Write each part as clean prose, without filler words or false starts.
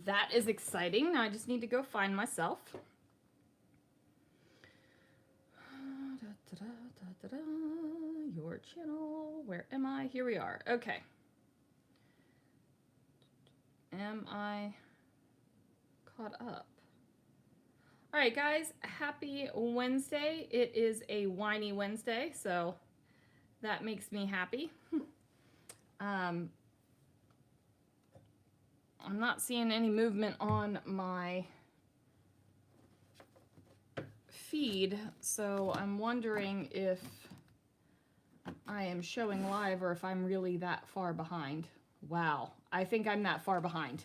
that is exciting. Now I just need to go find myself. Your channel. Where am I? Here we are. Okay. Am I caught up? All right, guys. Happy Wednesday. It is a whiny Wednesday, so that makes me happy. I'm not seeing any movement on my feed, so I'm wondering if I am showing live or if I'm really that far behind. Wow, I think I'm that far behind.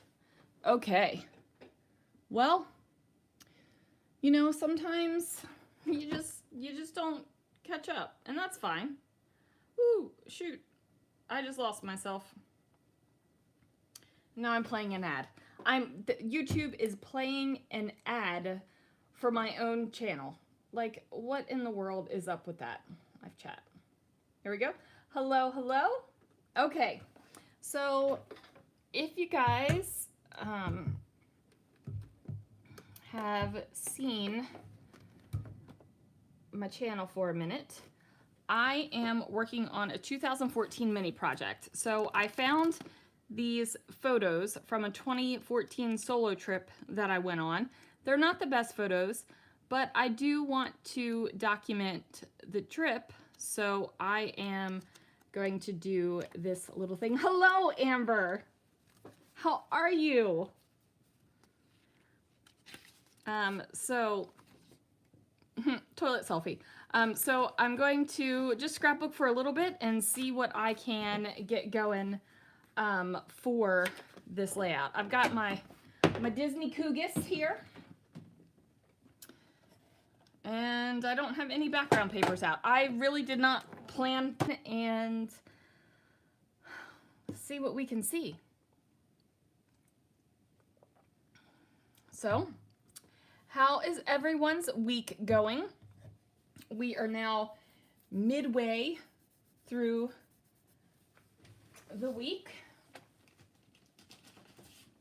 Okay. Well, you know, sometimes you just don't catch up, and that's fine. Ooh, shoot. I just lost myself. Now I'm playing an ad. YouTube is playing an ad for my own channel. Like, what in the world is up with that? Live chat. Here we go. Hello, hello. Okay, so if you guys have seen my channel for a minute, I am working on a 2014 mini project. So I found these photos from a 2014 solo trip that I went on. They're not the best photos, but I do want to document the trip, so I am going to do this little thing. Hello, Amber. How are you? Toilet selfie. So I'm going to just scrapbook for a little bit and see what I can get going for this layout. I've got my Disney Cougars here, and I don't have any background papers out. I really did not plan, and see what we can see. So, how is everyone's week going? We are now midway through the week.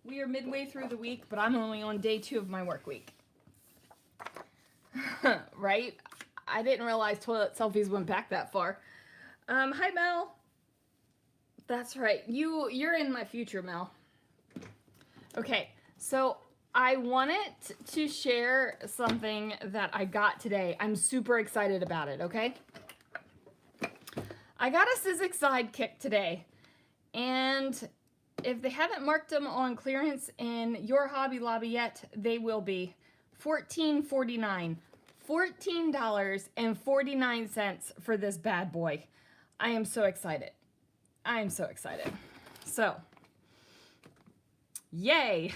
We are midway through the week, but I'm only on day 2 of my work week. Right? I didn't realize toilet selfies went back that far. Hi, Mel. That's right. You're in my future, Mel. Okay, so I wanted to share something that I got today. I'm super excited about it, okay? I got a Sizzix sidekick today, and if they haven't marked them on clearance in your Hobby Lobby yet, they will be. $14.49. $14.49 for this bad boy. I am so excited. I am so excited. So, yay!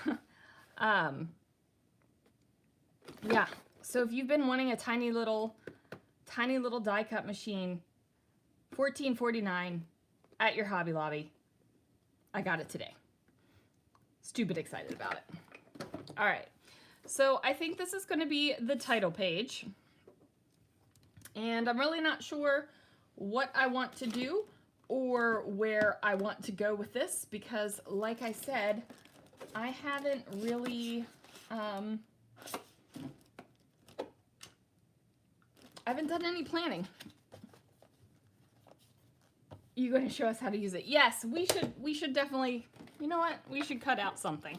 Yeah, so if you've been wanting a tiny little die cut machine, $14.49 at your Hobby Lobby, I got it today. Stupid excited about it. All right, so I think this is going to be the title page, and I'm really not sure what I want to do or where I want to go with this, because like I said, I haven't really I haven't done any planning. You going to show us how to use it? Yes, we should definitely, you know what? We should cut out something.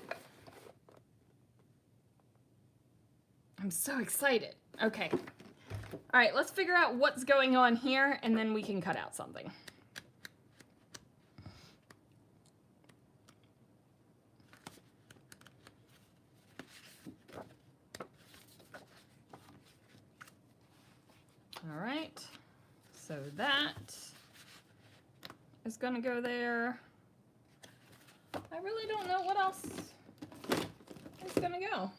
I'm so excited. Okay. All right, let's figure out what's going on here, and then we can cut out something. All right, so that is gonna go there. I really don't know what else is gonna go.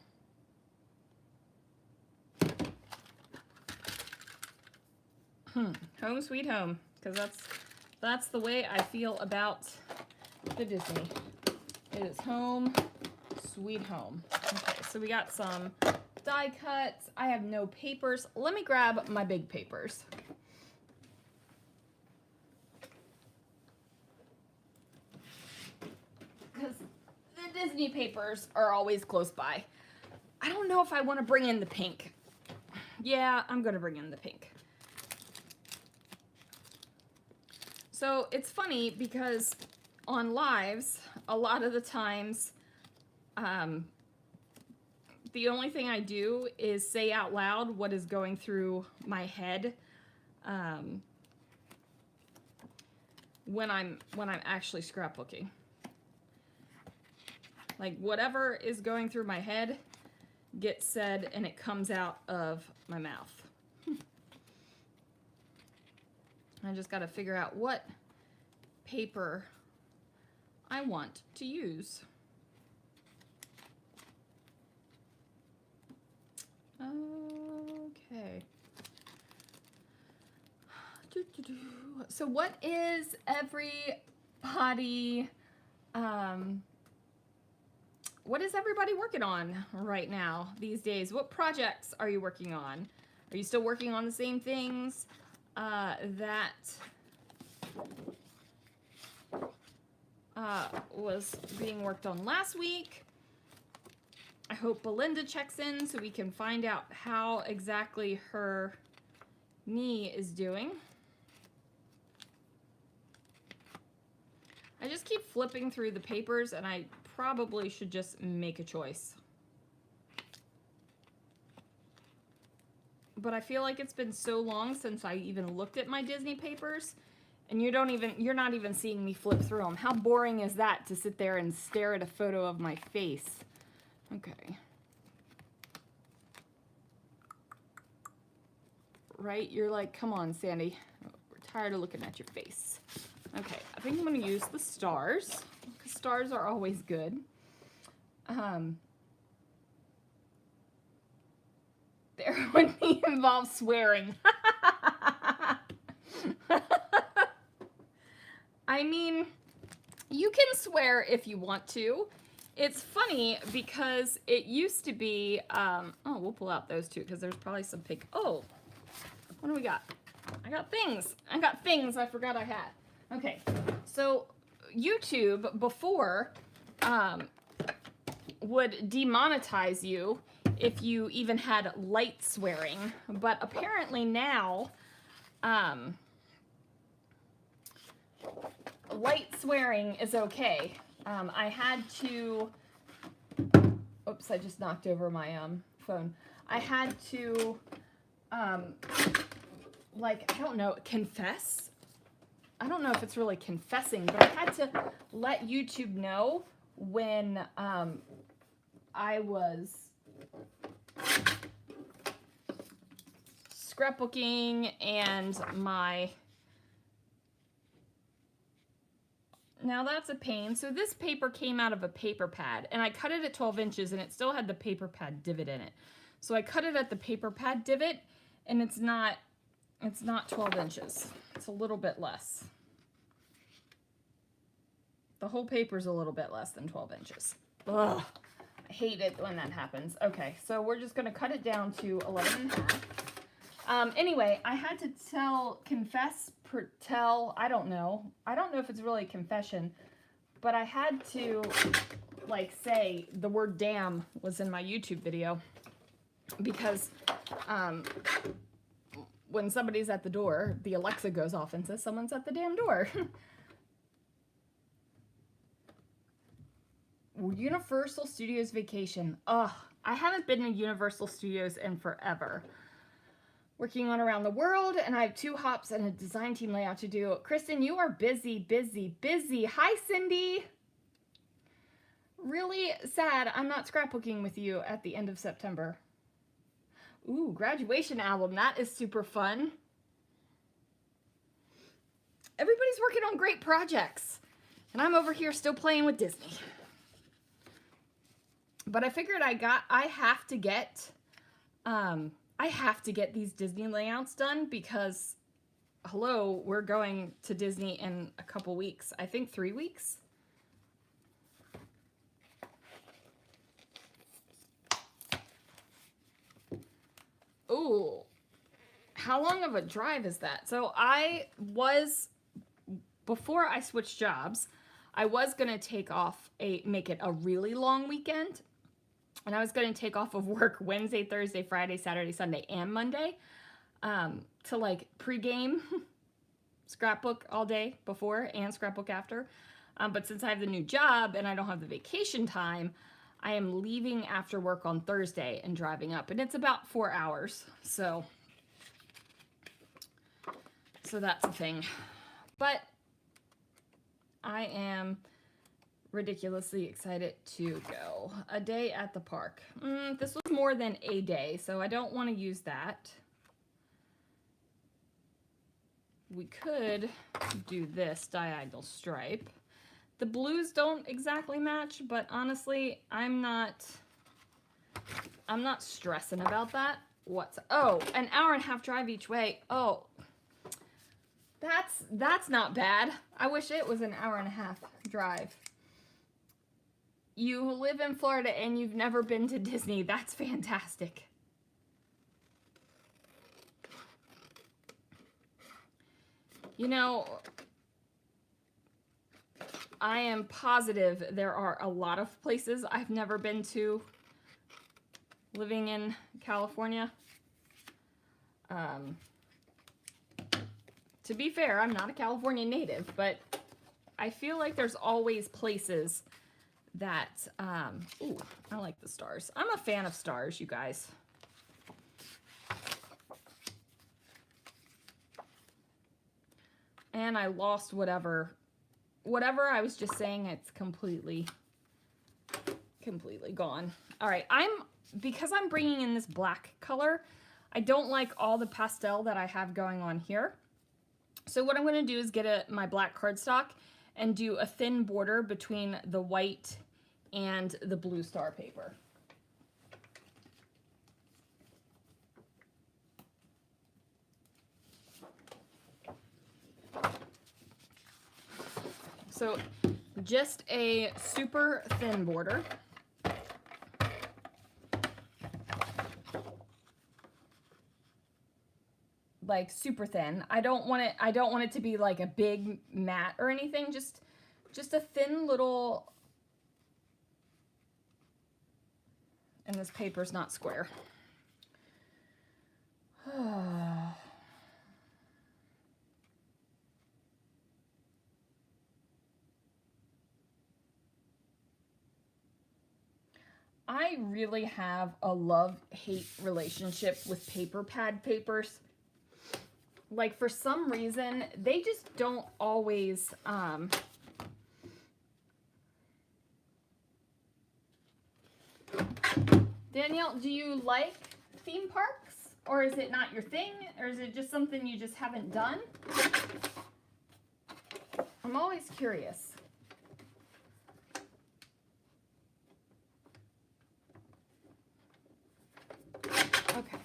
Home sweet home, because that's the way I feel about the Disney. It is home sweet home. Okay, so we got some die cuts. I have no papers. Let me grab my big papers. Because the Disney papers are always close by. I don't know if I want to bring in the pink. Yeah, I'm going to bring in the pink. So it's funny because on lives, a lot of the times, the only thing I do is say out loud what is going through my head when I'm actually scrapbooking. Like whatever is going through my head gets said and it comes out of my mouth. I just got to figure out what paper I want to use. Okay. So what is everybody working on right now these days? What projects are you working on? Are you still working on the same things that was being worked on last week? I hope Belinda checks in so we can find out how exactly her knee is doing. I just keep flipping through the papers and I probably should just make a choice. But I feel like it's been so long since I even looked at my Disney papers, and you're not even seeing me flip through them. How boring is that to sit there and stare at a photo of my face? Okay. Right? You're like, come on, Sandy. We're tired of looking at your face. Okay, I think I'm going to use the stars, because stars are always good. There would be involved swearing. I mean, you can swear if you want to. It's funny because it used to be, oh, we'll pull out those two because there's probably some pink. Oh, what do we got? I got things. I forgot I had. Okay, so YouTube before would demonetize you if you even had light swearing, but apparently now light swearing is okay. I had to, oops, I just knocked over my phone. I had to like, I don't know, confess. I don't know if it's really confessing, but I had to let YouTube know when I was scrapbooking and my, now that's a pain. So this paper came out of a paper pad and I cut it at 12 inches and it still had the paper pad divot in it. So I cut it at the paper pad divot and it's not 12 inches. It's a little bit less. The whole paper's a little bit less than 12 inches. Ugh, I hate it when that happens. Okay, so we're just gonna cut it down to 11 and a half. Anyway, I had to I don't know if it's really a confession, but I had to like say the word damn was in my YouTube video because when somebody's at the door, the Alexa goes off and says someone's at the damn door. Universal Studios vacation. Ugh, I haven't been to Universal Studios in forever. Working on around the world, and I have 2 hops and a design team layout to do. Kristen, you are busy, busy, busy. Hi, Cindy. Really sad I'm not scrapbooking with you at the end of September. Ooh, graduation album. That is super fun. Everybody's working on great projects, and I'm over here still playing with Disney. But I figured I have to get these Disney layouts done because, hello, we're going to Disney in a couple weeks. I think 3 weeks. Ooh, how long of a drive is that? So before I switched jobs, I was going to make it a really long weekend. And I was going to take off of work Wednesday, Thursday, Friday, Saturday, Sunday, and Monday to like pregame Scrapbook all day before and Scrapbook after. But since I have the new job and I don't have the vacation time, I am leaving after work on Thursday and driving up. And it's about 4 hours. So that's a thing. But I am ridiculously excited to go. A day at the park. This was more than a day, so I don't want to use that. We could do this diagonal stripe. The blues don't exactly match, but honestly, I'm not stressing about that. Oh, an hour and a half drive each way. Oh, that's not bad. I wish it was an hour and a half drive. You live in Florida and you've never been to Disney. That's fantastic. You know, I am positive there are a lot of places I've never been to living in California. To be fair, I'm not a California native, but I feel like there's always places that, ooh, I like the stars. I'm a fan of stars, you guys. And I lost whatever I was just saying. It's completely gone. All right, because I'm bringing in this black color, I don't like all the pastel that I have going on here. So what I'm going to do is get my black cardstock and do a thin border between the white and the blue star paper. So just a super thin border. Like super thin. I don't want it to be like a big mat or anything, just a thin little, and this paper's not square. I really have a love-hate relationship with paper pad papers. Like, for some reason, they just don't always, Danielle, do you like theme parks? Or is it not your thing? Or is it just something you just haven't done? I'm always curious. Okay.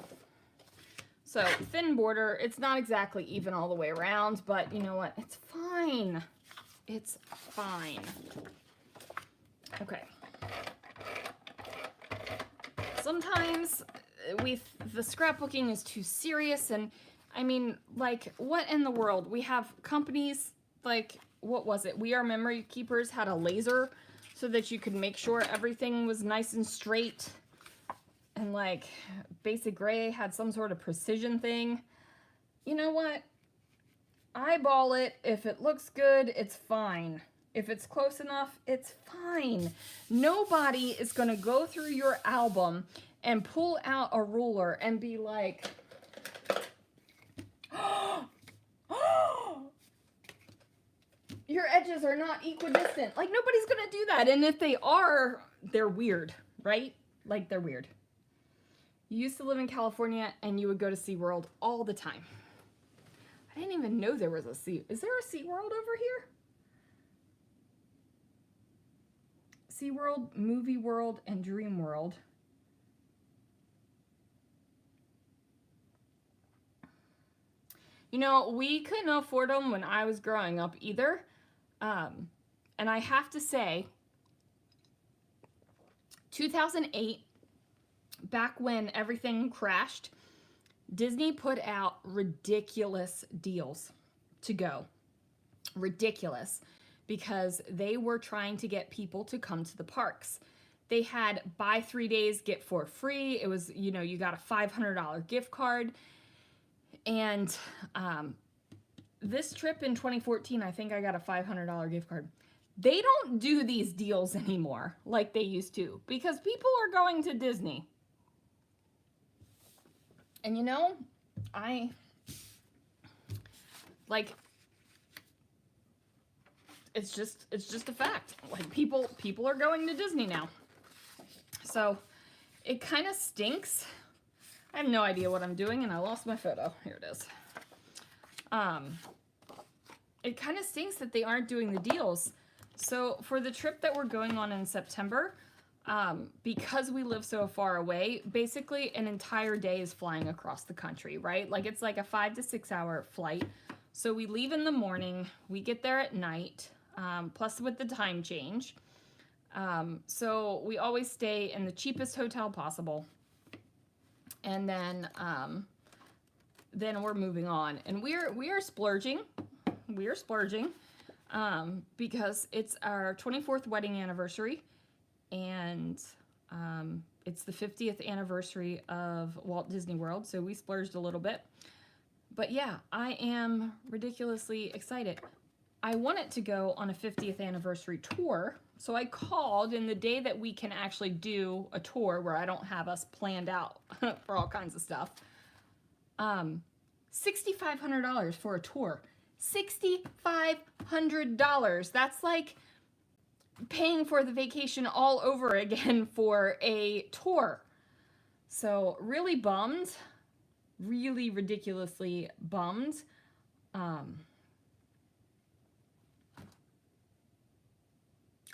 So, thin border. It's not exactly even all the way around, but you know what? It's fine. It's fine. Okay. Sometimes the scrapbooking is too serious, and I mean, like, what in the world? We have companies like, what was it? We Are Memory Keepers had a laser so that you could make sure everything was nice and straight. And like Basic Gray had some sort of precision thing. You know what? Eyeball it. If it looks good, it's fine. If it's close enough, it's fine. Nobody is going to go through your album and pull out a ruler and be like, your edges are not equidistant. Like, nobody's going to do that. And if they are, they're weird, right? Like, they're weird. You used to live in California and you would go to SeaWorld all the time. I didn't even know there was a Sea. Is there a SeaWorld over here? SeaWorld, Movie World, and Dream World. You know, we couldn't afford them when I was growing up either. And I have to say, 2008, back when everything crashed, Disney put out ridiculous deals to go. Ridiculous. because they were trying to get people to come to the parks. They had buy 3 days, get 4 free. It was, you know, you got a $500 gift card. And this trip in 2014, I think I got a $500 gift card. They don't do these deals anymore like they used to because people are going to Disney. And you know, it's just a fact. Like people are going to Disney now. So it kind of stinks. I have no idea what I'm doing and I lost my photo. Here it is. It kind of stinks that they aren't doing the deals. So for the trip that we're going on in September, because we live so far away, basically an entire day is flying across the country, right? Like it's like a 5 to 6 hour flight. So we leave in the morning, we get there at night, plus with the time change. So we always stay in the cheapest hotel possible. And then we're moving on. And we are splurging. We are splurging because it's our 24th wedding anniversary. And it's the 50th anniversary of Walt Disney World. So we splurged a little bit. But yeah, I am ridiculously excited. I wanted to go on a 50th anniversary tour. So I called, and the day that we can actually do a tour where I don't have us planned out for all kinds of stuff, $6,500 for a tour. $6,500. That's like paying for the vacation all over again for a tour. So really bummed, really ridiculously bummed.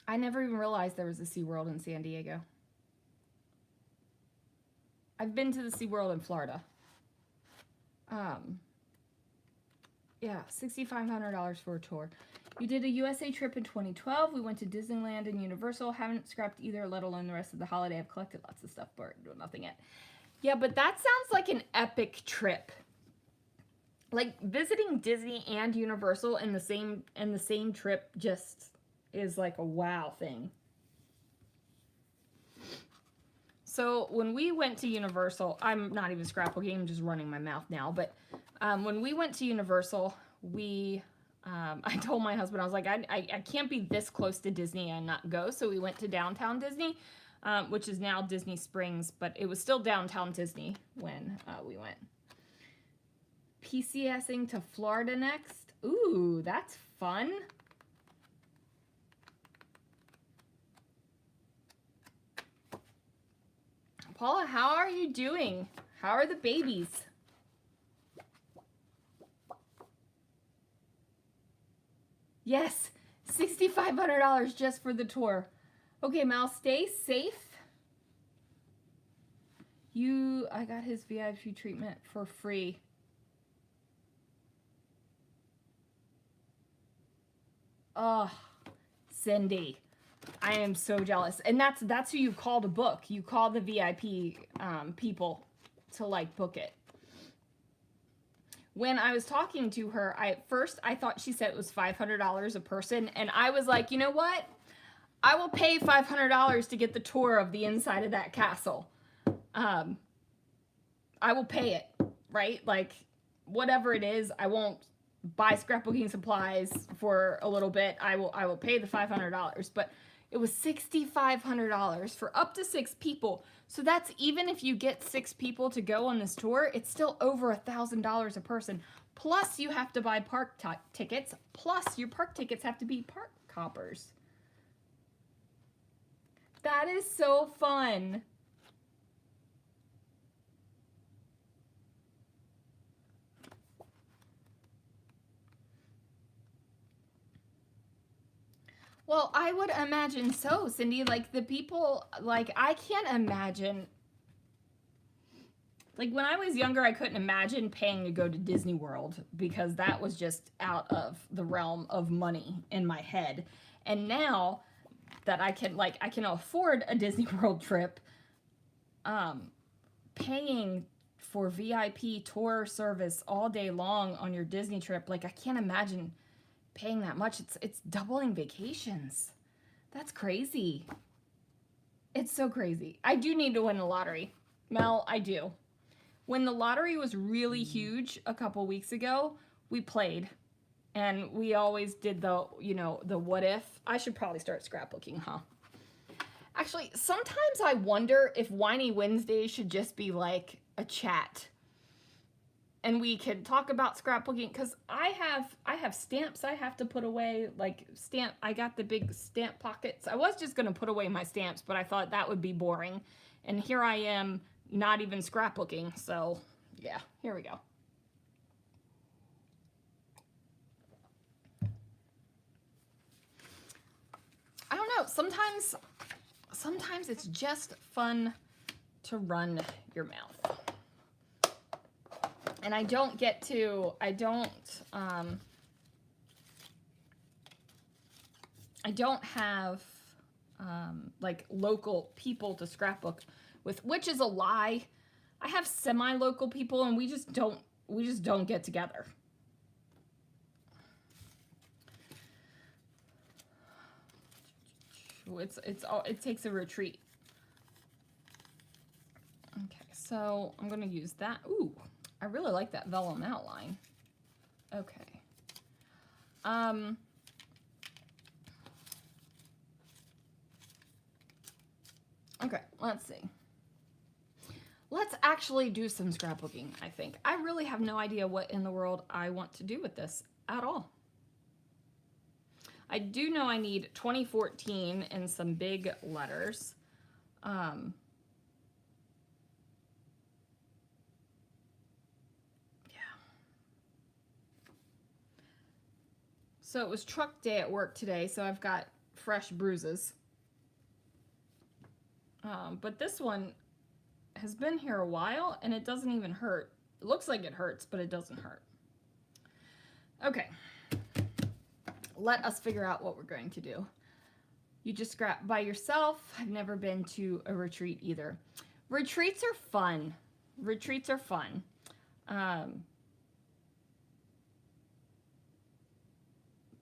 I never even realized there was a SeaWorld in San Diego. I've been to the SeaWorld in Florida. Yeah, $6,500 for a tour. We did a USA trip in 2012. We went to Disneyland and Universal. Haven't scrapped either, let alone the rest of the holiday. I've collected lots of stuff, but doing nothing yet. Yeah, but that sounds like an epic trip. Like visiting Disney and Universal in the same trip just is like a wow thing. So when we went to Universal, I'm not even scrapbooking, I'm just running my mouth now, but when we went to Universal, I told my husband, I was like, I can't be this close to Disney and not go, so we went to downtown Disney, which is now Disney Springs, but it was still downtown Disney when we went. PCSing to Florida next. Ooh, that's fun. Paula, how are you doing? How are the babies? Yes, $6,500 just for the tour. Okay, Mal, stay safe. I got his VIP treatment for free. Oh, Cindy. I am so jealous. And that's who you call to book. You call the VIP people to like book it. When I was talking to her, at first I thought she said it was $500 a person. And I was like, you know what? I will pay $500 to get the tour of the inside of that castle. I will pay it, right? Like whatever it is, I won't buy scrapbooking supplies for a little bit. I will pay the $500, but it was $6,500 for up to 6 people. So that's even if you get 6 people to go on this tour, it's still over $1,000 a person. Plus you have to buy park tickets. Plus your park tickets have to be park hoppers. That is so fun. Well, I would imagine so, Cindy. Like the people, like I can't imagine. Like when I was younger, I couldn't imagine paying to go to Disney World because that was just out of the realm of money in my head. And now that I can afford a Disney World trip, paying for VIP tour service all day long on your Disney trip, like I can't imagine paying that much. It's doubling vacations. That's crazy. It's so crazy. I do need to win the lottery. Mel, I do. When the lottery was really huge a couple weeks ago, we played. And we always did the, you know, the what if. I should probably start scrapbooking, huh? Actually, sometimes I wonder if Winey Wednesdays should just be like a chat. And we could talk about scrapbooking, because I have stamps I have to put away, like I got the big stamp pockets. I was just gonna put away my stamps, but I thought that would be boring. And here I am not even scrapbooking, so yeah, here we go. I don't know, sometimes it's just fun to run your mouth. And I don't have like local people to scrapbook with, which is a lie. I have semi-local people, and we just don't get together. It takes a retreat. Okay, so I'm gonna use that. Ooh, I really like that vellum outline. Okay. Okay, let's see. Let's actually do some scrapbooking, I think. I really have no idea what in the world I want to do with this at all. I do know I need 2014 in some big letters. So it was truck day at work today, so I've got fresh bruises. But this one has been here a while, and it doesn't even hurt. It looks like it hurts, but it doesn't hurt. Okay. Let us figure out what we're going to do. You just scrap by yourself. I've never been to a retreat either. Retreats are fun. Retreats are fun.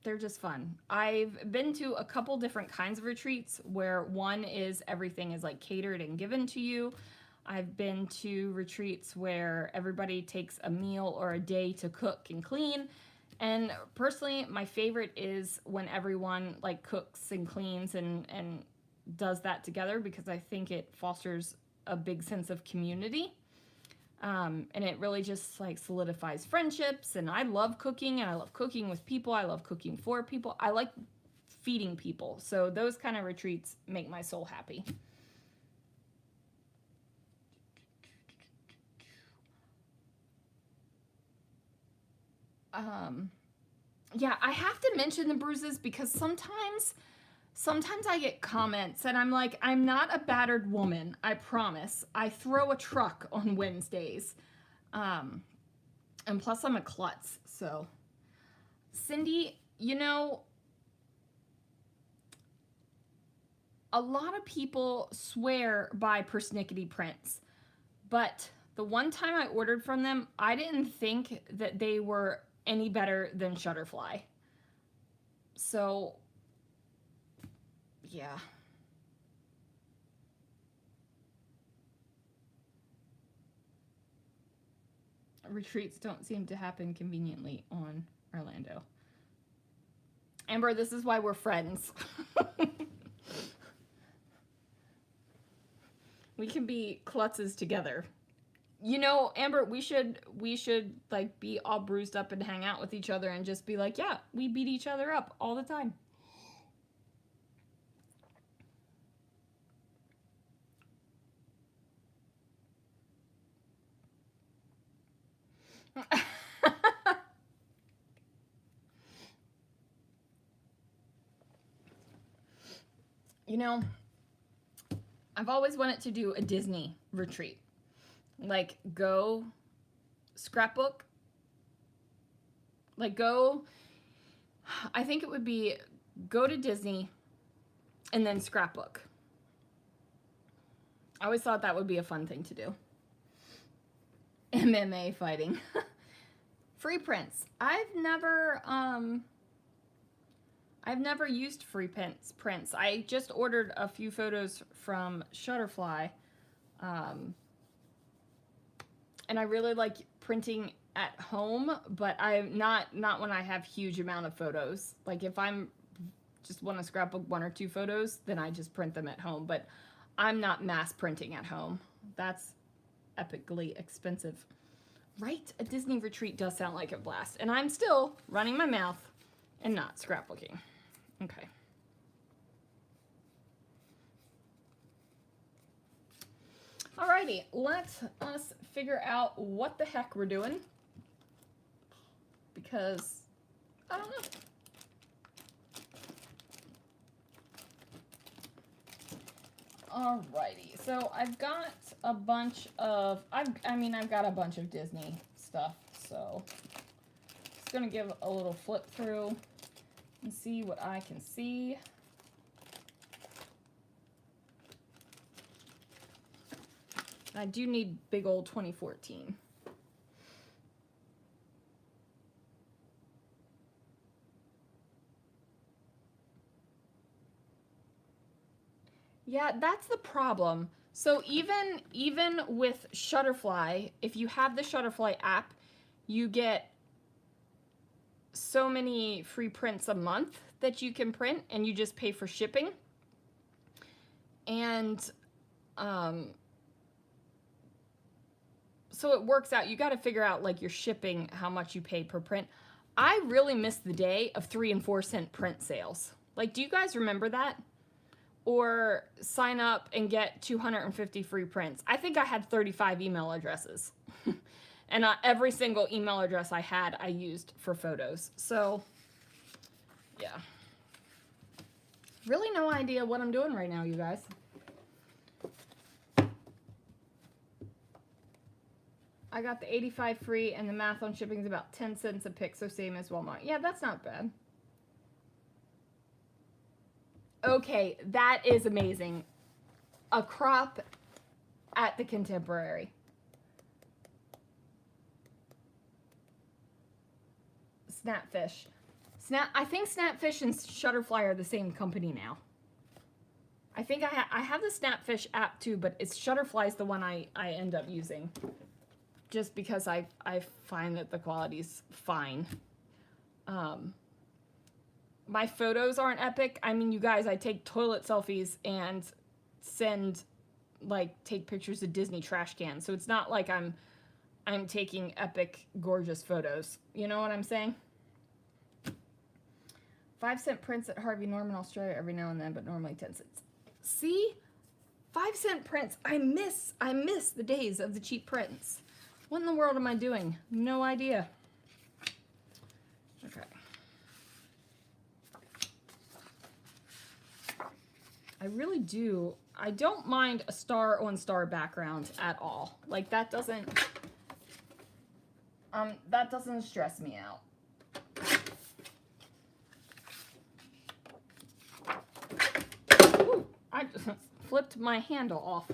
They're just fun. I've been to a couple different kinds of retreats where one is everything is like catered and given to you. I've been to retreats where everybody takes a meal or a day to cook and clean. And personally, my favorite is when everyone like cooks and cleans and does that together, because I think it fosters a big sense of community. And it really just like solidifies friendships. And I love cooking, and I love cooking with people. I love cooking for people. I like feeding people. So those kind of retreats make my soul happy. Yeah, I have to mention the bruises because sometimes I get comments and I'm like, I'm not a battered woman, I promise. I throw a truck on Wednesdays. And plus I'm a klutz, so. Cindy, you know, a lot of people swear by persnickety prints, but the one time I ordered from them, I didn't think that they were any better than Shutterfly. So, yeah. Retreats don't seem to happen conveniently on Orlando. Amber, this is why we're friends. We can be klutzes together. You know, Amber, we should like be all bruised up and hang out with each other and just be like, yeah, we beat each other up all the time. You know, I've always wanted to do a Disney retreat. Like, go scrapbook. Like, I think it would be go to Disney and then scrapbook. I always thought that would be a fun thing to do. MMA fighting. Free prints. I've never I've never used free prints. I just ordered a few photos from Shutterfly. And I really like printing at home, but I'm not when I have huge amount of photos. Like if I'm just want to scrapbook 1 or 2 photos, then I just print them at home. But I'm not mass printing at home. That's epically expensive. Right? A Disney retreat does sound like a blast. And I'm still running my mouth and not scrapbooking. Okay. Alrighty, let us figure out what the heck we're doing. Because, I don't know. Alrighty, so I've got a bunch of, I've got a bunch of Disney stuff, so just gonna give a little flip through and see what I can see. I do need big old 2014. Yeah, that's the problem. So even with Shutterfly, if you have the Shutterfly app, you get so many free prints a month that you can print, and you just pay for shipping. And so it works out. You got to figure out like your shipping, how much you pay per print. I really miss the day of 3 and 4 cent print sales. Like, do you guys remember that? Or sign up and get 250 free prints. I think I had 35 email addresses. And every single email address I had, I used for photos. So, yeah. Really no idea what I'm doing right now, you guys. I got the 85 free, and the math on shipping is about 10 cents a pick, so same as Walmart. Yeah, that's not bad. Okay, that is amazing. A crop at the Contemporary. Snapfish. I think Snapfish and Shutterfly are the same company now. I think I have the Snapfish app too, but it's Shutterfly's the one I end up using. Just because I find that the quality's fine. My photos aren't epic. I mean, you guys, I take toilet selfies and take pictures of Disney trash cans. So it's not like I'm taking epic, gorgeous photos. You know what I'm saying? 5 cent prints at Harvey Norman, Australia every now and then, but normally 10 cents. See? 5 cent prints. I miss the days of the cheap prints. What in the world am I doing? No idea. Okay. I really do. I don't mind a star on star background at all. Like that doesn't stress me out. Ooh, I just flipped my handle off.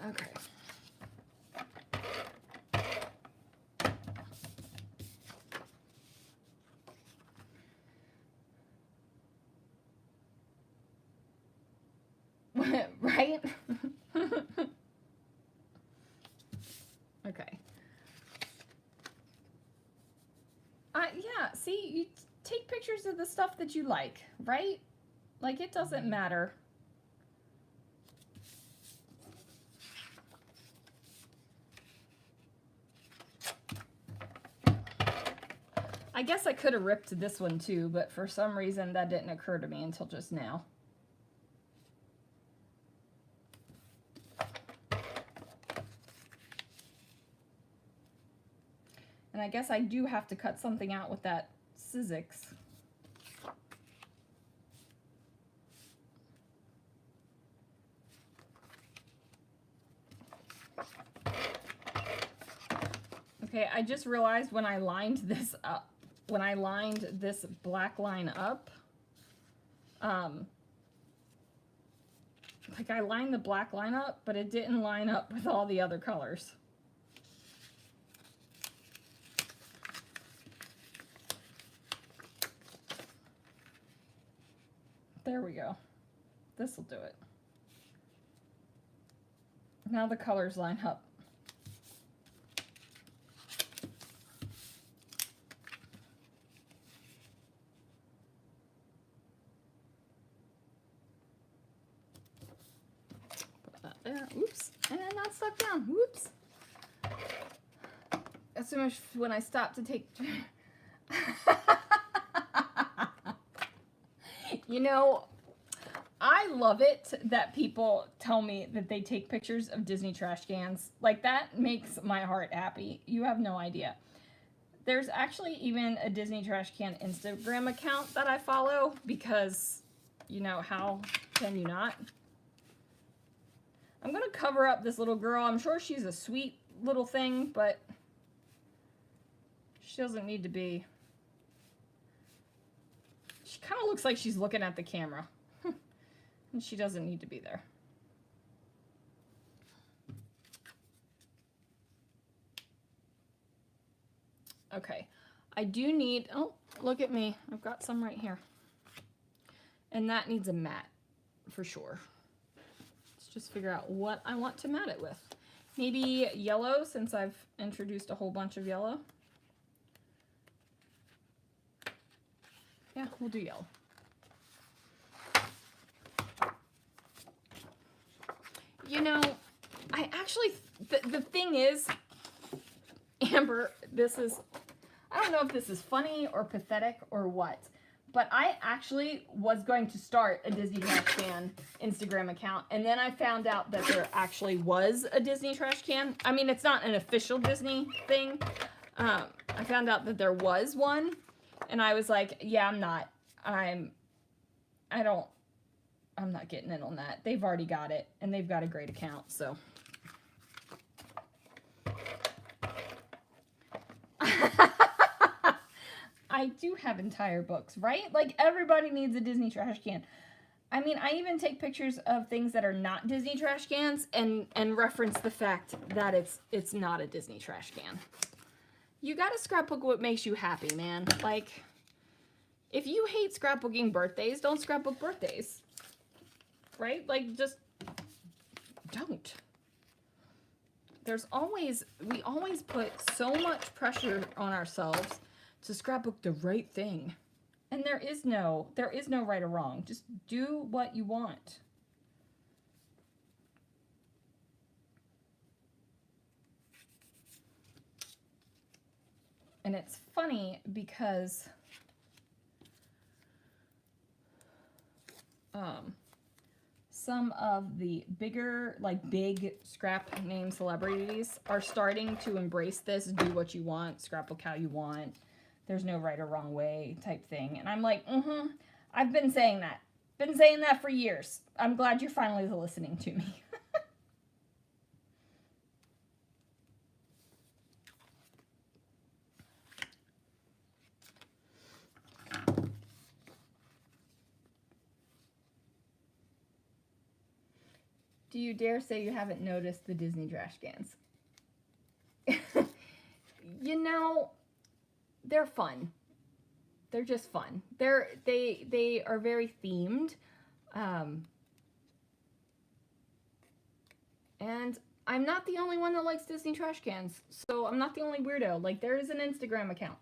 Okay. Right? Okay. Yeah, see, you take pictures of the stuff that you like, right? Like, it doesn't matter. I guess I could have ripped this one too, but for some reason that didn't occur to me until just now. And I guess I do have to cut something out with that Sizzix. Okay, I just realized when I lined this up, when I lined this black line up, like I lined the black line up, but it didn't line up with all the other colors. There we go. This will do it. Now the colors line up. Put that there. Oops. And that stuck down. Whoops. As soon as when I stopped to take... You know, I love it that people tell me that they take pictures of Disney trash cans. Like, that makes my heart happy. You have no idea. There's actually even a Disney trash can Instagram account that I follow because, you know, how can you not? I'm going to cover up this little girl. I'm sure she's a sweet little thing, but she doesn't need to be. She kind of looks like she's looking at the camera. And she doesn't need to be there. Okay. I do need... Oh, look at me. I've got some right here. And that needs a mat, for sure. Let's just figure out what I want to mat it with. Maybe yellow, since I've introduced a whole bunch of yellow. Yeah, we'll do yellow. You know, I actually, the thing is, Amber, this is, I don't know if this is funny or pathetic or what, but I actually was going to start a Disney Trash Can Instagram account, and then I found out that there actually was a Disney Trash Can. I mean, it's not an official Disney thing. I found out that there was one. And I was like, yeah, I'm not getting in on that. They've already got it, and they've got a great account, so. I do have entire books, right? Like, everybody needs a Disney trash can. I mean, I even take pictures of things that are not Disney trash cans and reference the fact that it's not a Disney trash can. You gotta scrapbook what makes you happy, man. Like, if you hate scrapbooking birthdays, don't scrapbook birthdays. Right? Like, just don't. We always put so much pressure on ourselves to scrapbook the right thing. And there is no right or wrong. Just do what you want. And it's funny because some of the bigger, like big scrap name celebrities are starting to embrace this do what you want, scrapbook how you want, there's no right or wrong way type thing. And I'm like, I've been saying that. Been saying that for years. I'm glad you're finally listening to me. Do you dare say you haven't noticed the Disney trash cans? You know, they're fun. They're just fun. They are very themed. And I'm not the only one that likes Disney trash cans. So I'm not the only weirdo. Like, there is an Instagram account.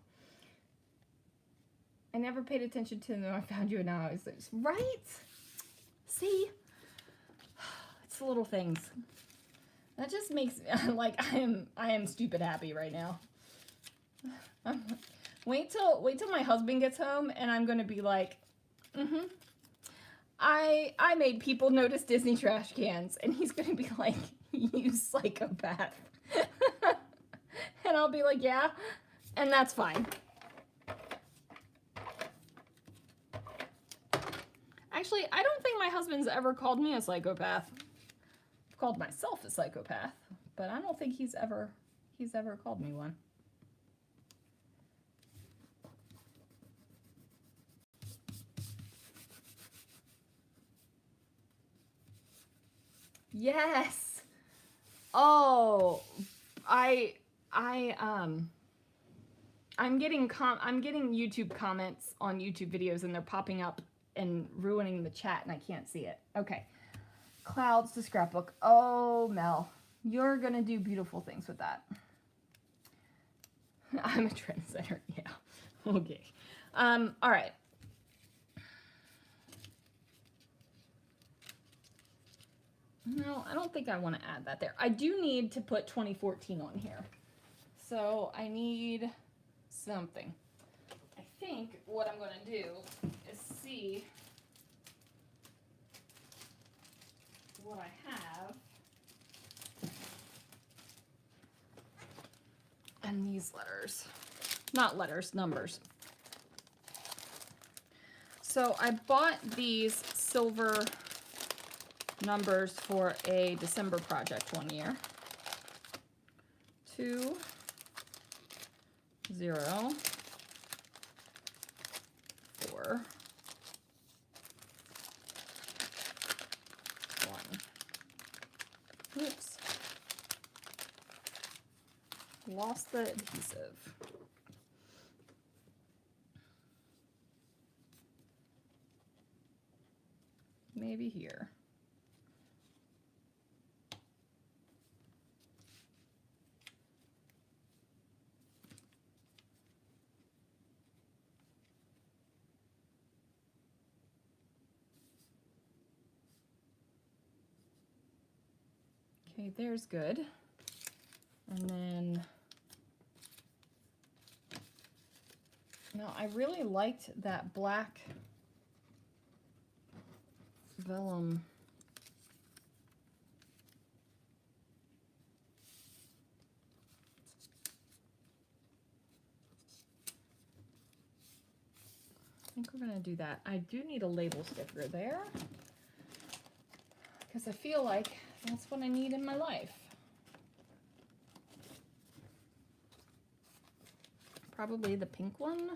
I never paid attention to them. I found you and now I was like, right? See? It's the little things. That just makes me, like, I am stupid happy right now. Wait till my husband gets home and I'm gonna be like, I made people notice Disney trash cans, and he's gonna be like, you psychopath. And I'll be like, yeah, and that's fine. Actually, I don't think my husband's ever called me a psychopath. I've called myself a psychopath, but I don't think he's ever called me one. Yes. Oh, I'm getting YouTube comments on YouTube videos and they're popping up and ruining the chat and I can't see it. Okay. Clouds to scrapbook. Oh, Mel, you're going to do beautiful things with that. I'm a trendsetter. Yeah. Okay. All right. No, I don't think I want to add that there. I do need to put 2014 on here. So I need something. I think what I'm going to do is see what I have. And these letters. Not letters, numbers. So I bought these silver numbers for a December project one year. 2, 0, 4, 1. Oops. Lost the adhesive. Maybe here. Okay, there's good. And then, now I really liked that black vellum. I think we're gonna do that. I do need a label sticker there because I feel like that's what I need in my life. Probably the pink one.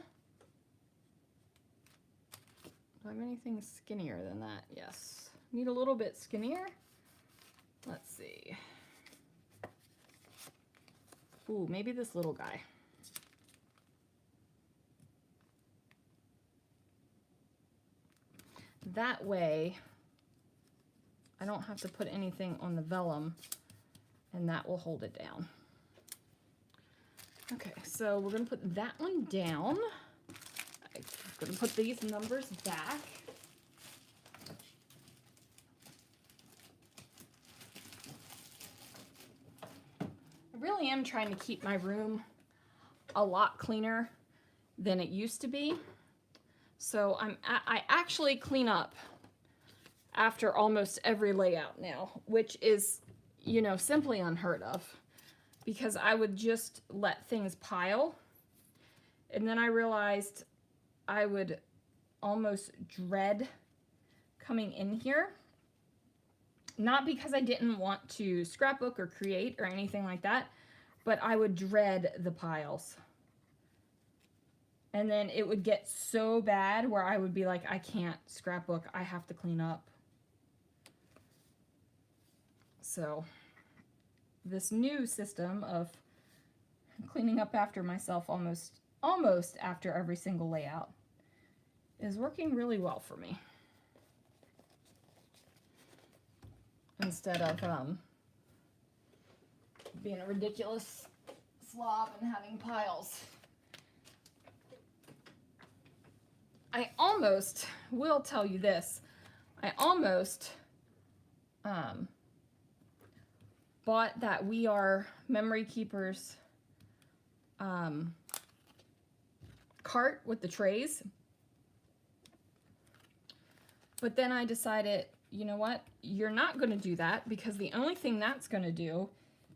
Do I have anything skinnier than that? Yes. Need a little bit skinnier. Let's see. Ooh, maybe this little guy. That way, I don't have to put anything on the vellum, and that will hold it down. Okay, so we're going to put that one down. I'm going to put these numbers back. I really am trying to keep my room a lot cleaner than it used to be. So I actually clean up after almost every layout now, which is, you know, simply unheard of, because I would just let things pile. And then I realized I would almost dread coming in here. Not because I didn't want to scrapbook or create or anything like that, but I would dread the piles. And then it would get so bad where I would be like, I can't scrapbook, I have to clean up. So this new system of cleaning up after myself almost after every single layout is working really well for me. Instead of being a ridiculous slob and having piles. I almost will tell you this. I almost bought that We Are Memory Keepers cart with the trays. But then I decided, you know what? You're not going to do that, because the only thing that's going to do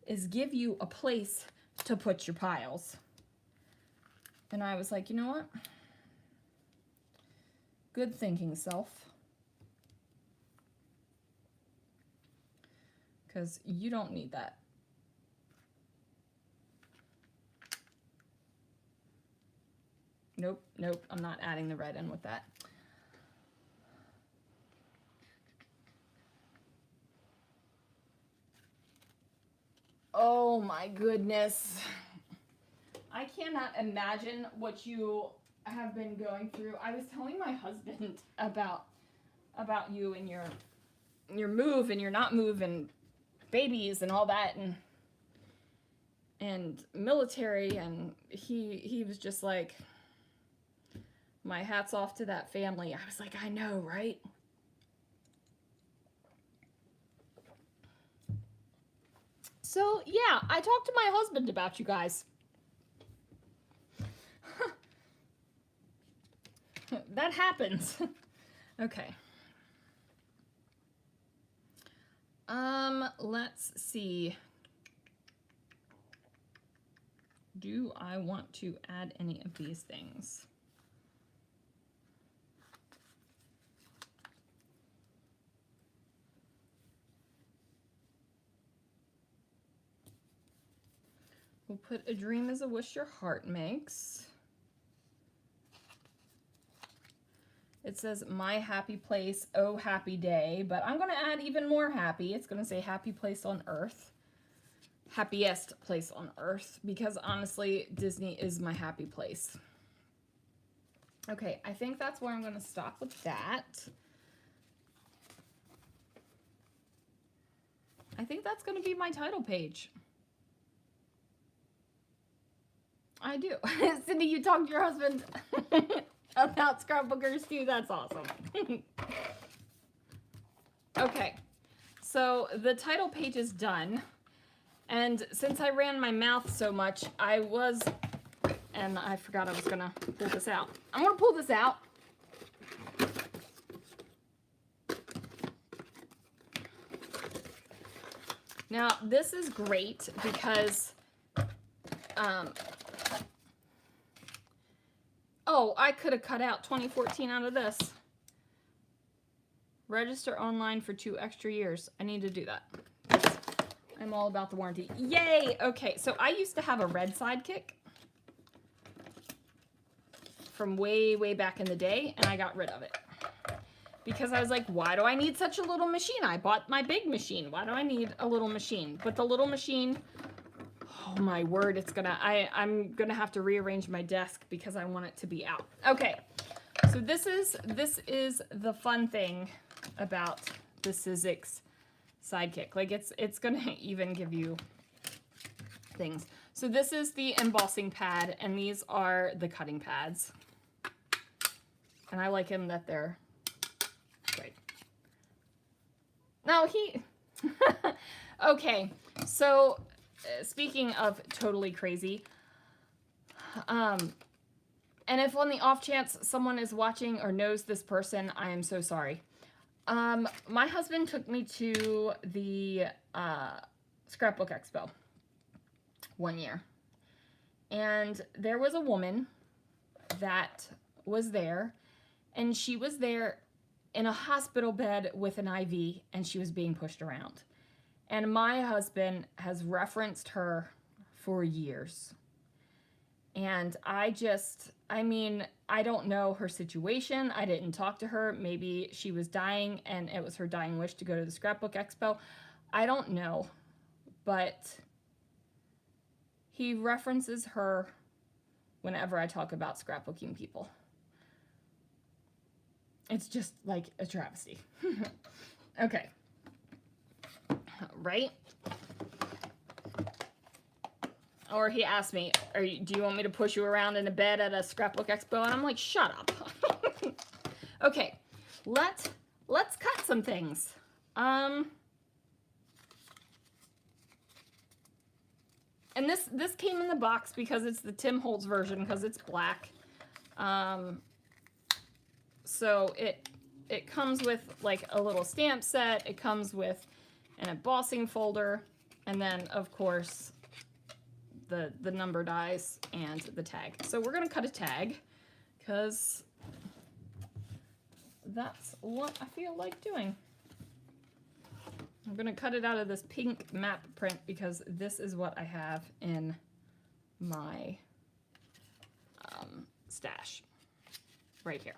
is give you a place to put your piles. And I was like, you know what? Good thinking, self. Because you don't need that. Nope, nope, I'm not adding the red in with that. Oh my goodness. I cannot imagine what you have been going through. I was telling my husband about you and your move and your not move and babies and all that and military, and he was just like, my hat's off to that family. I was like, I know, right? So yeah, I talked to my husband about you guys. That happens. Okay. Let's see. Do I want to add any of these things? We'll put a dream is a wish your heart makes. It says my happy place, oh happy day, but I'm gonna add even more happy. It's gonna say happy place on earth. Happiest place on earth, because honestly, Disney is my happy place. Okay, I think that's where I'm gonna stop with that. I think that's gonna be my title page. I do. Cindy, you talked to your husband about scrapbookers too. That's awesome. Okay, so the title page is done. And since I ran my mouth so much, and I forgot I was gonna pull this out. I'm gonna pull this out. Now, this is great because, oh, I could have cut out 2014 out of this. Register online for 2 extra years. I need to do that. I'm all about the warranty. Yay! Okay, so I used to have a red sidekick from way, way back in the day, and I got rid of it. Because I was like, why do I need such a little machine? I bought my big machine. Why do I need a little machine? But the little machine, oh my word, I'm gonna have to rearrange my desk because I want it to be out. Okay, so this is the fun thing about the Sizzix sidekick. Like it's gonna even give you things. So this is the embossing pad, and these are the cutting pads. And I like them that they're great. Now okay, so speaking of totally crazy, and if on the off chance someone is watching or knows this person, I am so sorry. My husband took me to the Scrapbook Expo one year, and there was a woman that was there, and she was there in a hospital bed with an IV, and she was being pushed around. And my husband has referenced her for years. And I don't know her situation. I didn't talk to her. Maybe she was dying and it was her dying wish to go to the Scrapbook Expo. I don't know. But he references her whenever I talk about scrapbooking people. It's just like a travesty. Okay. Right? Or he asked me, do you want me to push you around in a bed at a Scrapbook Expo? And I'm like, shut up. Okay, let's cut some things. And this came in the box because it's the Tim Holtz version, because it's black. So it comes with like a little stamp set. It comes with an embossing folder, and then of course the number dies and the tag. So we're gonna cut a tag because that's what I feel like doing. I'm gonna cut it out of this pink map print because this is what I have in my stash right here.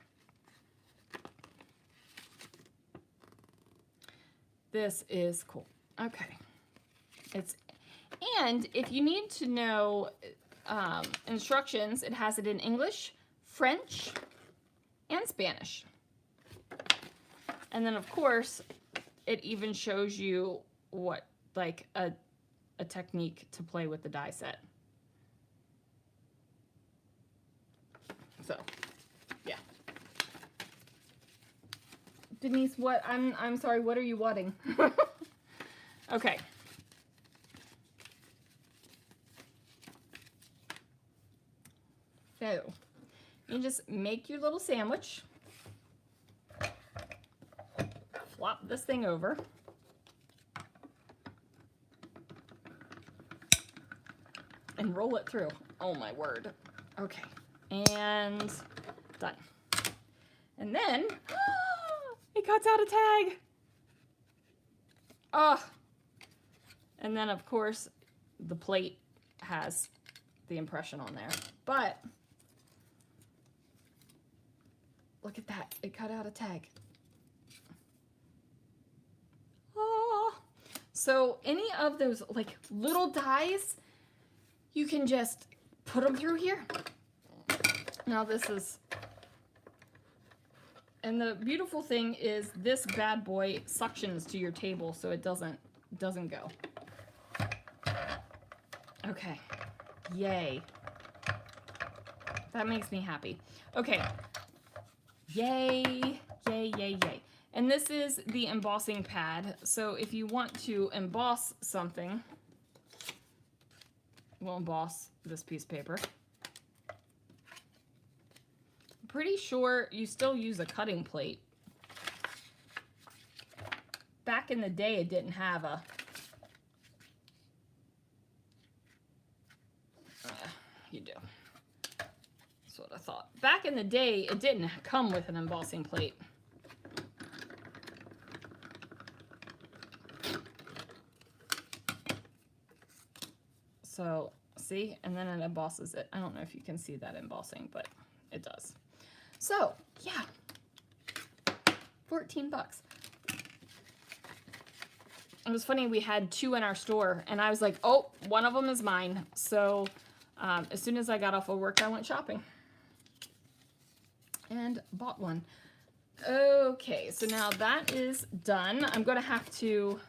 This is cool. Okay. And if you need to know instructions, it has it in English, French, and Spanish. And then of course, it even shows you what, like a technique to play with the die set. So, yeah. Denise, what? I'm sorry, what are you wanting? Okay. So, you just make your little sandwich. Flop this thing over. And roll it through. Oh my word. Okay. And done. And then, it cuts out a tag. Oh. And then of course, the plate has the impression on there. But, look at that. It cut out a tag. Oh. So any of those like little dies, you can just put them through here. Now this is, and the beautiful thing is this bad boy suctions to your table so it doesn't go. Okay, yay. That makes me happy. Okay, yay, yay, yay, yay. And this is the embossing pad. So if you want to emboss something, we'll emboss this piece of paper. Pretty sure you still use a cutting plate. Back in the day, it didn't have a... you do. That's what I thought. Back in the day, it didn't come with an embossing plate. So, see? And then it embosses it. I don't know if you can see that embossing, but it does. So, yeah. 14 bucks. It was funny, we had 2 in our store, and I was like, oh, one of them is mine. So, as soon as I got off of work, I went shopping. And bought one. Okay, so now that is done. I'm going to have to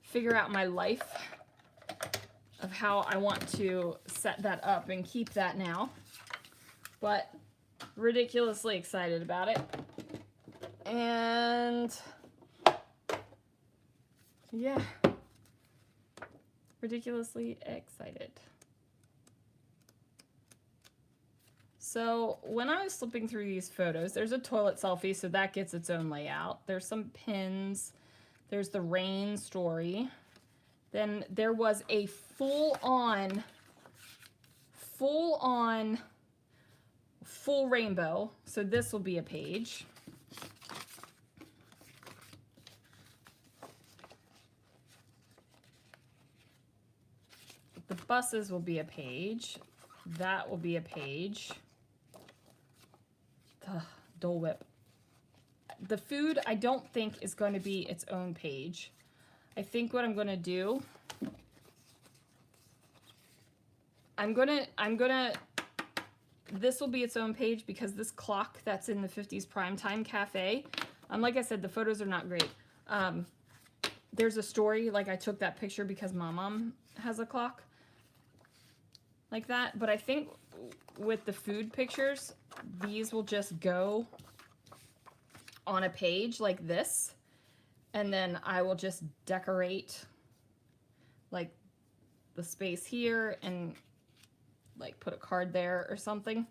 figure out my life of how I want to set that up and keep that now. But ridiculously excited about it. And yeah, ridiculously excited. So when I was flipping through these photos, there's a toilet selfie, so that gets its own layout. There's some pins. There's the rain story. Then there was a full-on full rainbow. So this will be a page. The buses will be a page. That will be a page. Dole Whip. The food, I don't think is going to be its own page. I think what I'm going to do, this will be its own page because this clock that's in the 50s Primetime Cafe, like I said, the photos are not great. There's a story, like I took that picture because my mom has a clock like that, but I think with the food pictures, these will just go on a page like this, and then I will just decorate like the space here and like put a card there or something.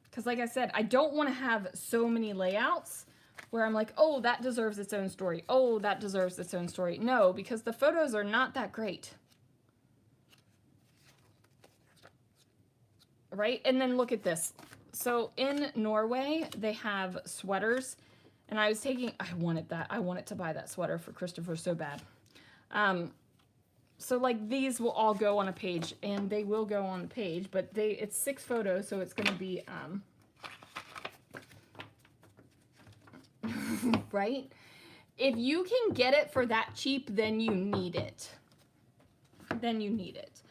Because like I said, I don't want to have so many layouts where I'm like, oh, that deserves its own story. Oh, that deserves its own story. No, because the photos are not that great. Right? And then look at this. So in Norway, they have sweaters, and I was taking, I wanted to buy that sweater for Christopher so bad. So like these will all go on a page, and they will go on the page, but it's 6 photos, so it's going to be, right? If you can get it for that cheap, then you need it. then you need it.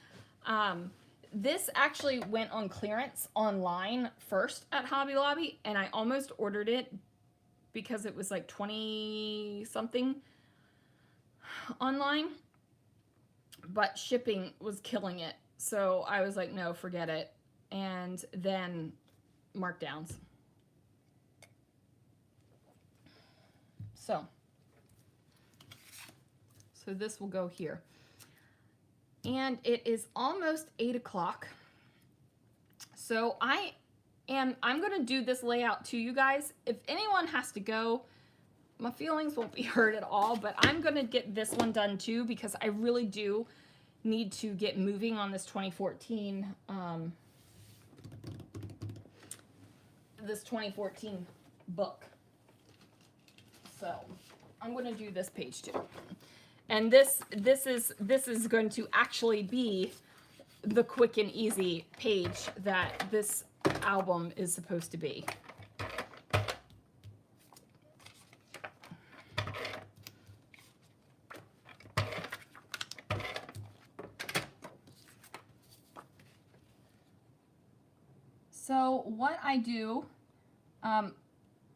This actually went on clearance online first at Hobby Lobby, and I almost ordered it because it was like 20 something online, but shipping was killing it. So I was like, no, forget it. And then markdowns. So this will go here. And it is almost 8 o'clock. So I'm going to do this layout to you guys. If anyone has to go, my feelings won't be hurt at all, but I'm going to get this one done too, because I really do need to get moving on this 2014, book. So I'm going to do this page too. And this is going to actually be the quick and easy page that this album is supposed to be. So what I do,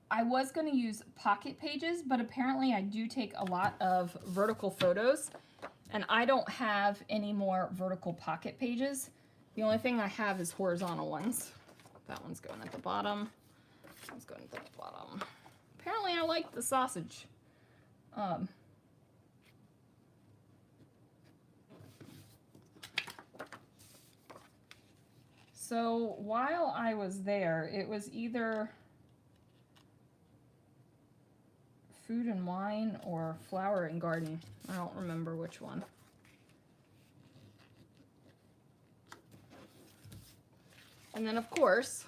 I was going to use pocket pages, but apparently I do take a lot of vertical photos, and I don't have any more vertical pocket pages. The only thing I have is horizontal ones. That one's going at the bottom. That one's going at the bottom. Apparently I like the sausage. So while I was there, it was either Food and Wine or Flower and Garden. I don't remember which one. And then of course,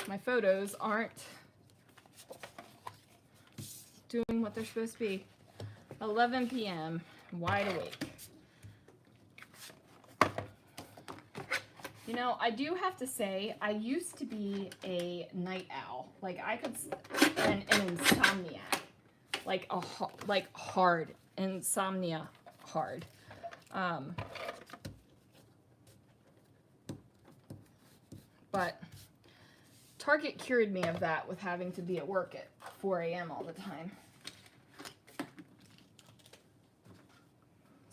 my photos aren't doing what they're supposed to be. 11 p.m., wide awake. You know, I do have to say, I used to be a night owl. Like, I could, an insomniac. Like, hard. Insomnia hard. But Target cured me of that with having to be at work at 4 a.m. all the time.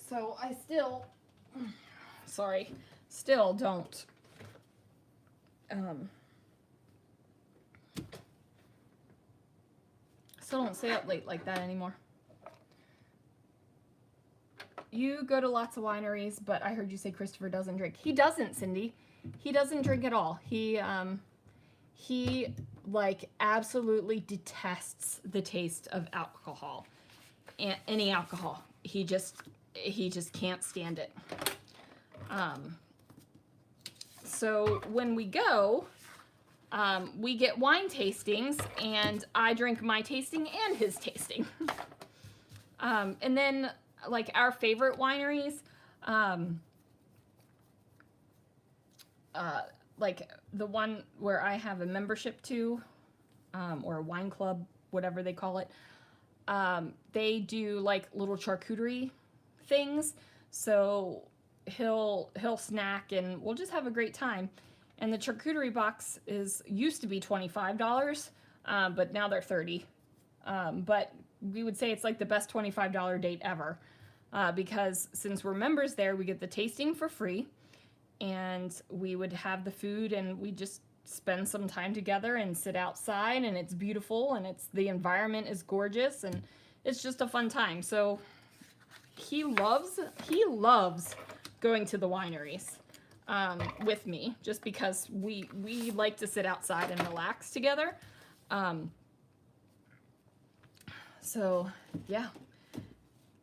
So I still, still don't stay up late like that anymore. You go to lots of wineries, but I heard you say Christopher doesn't drink. He doesn't, Cindy. He doesn't drink at all. He like absolutely detests the taste of alcohol. Any alcohol. He just can't stand it. So when we go, we get wine tastings, and I drink my tasting and his tasting. And then, like, our favorite wineries, like the one where I have a membership to, or a wine club, whatever they call it, they do like little charcuterie things. So he'll snack and we'll just have a great time. And the charcuterie box used to be $25, but now they're $30. But we would say it's like the best $25 date ever, because since we're members there, we get the tasting for free, and we would have the food, and we just spend some time together and sit outside, and it's beautiful, and the environment is gorgeous, and it's just a fun time. So he loves going to the wineries with me, just because we like to sit outside and relax together. So yeah,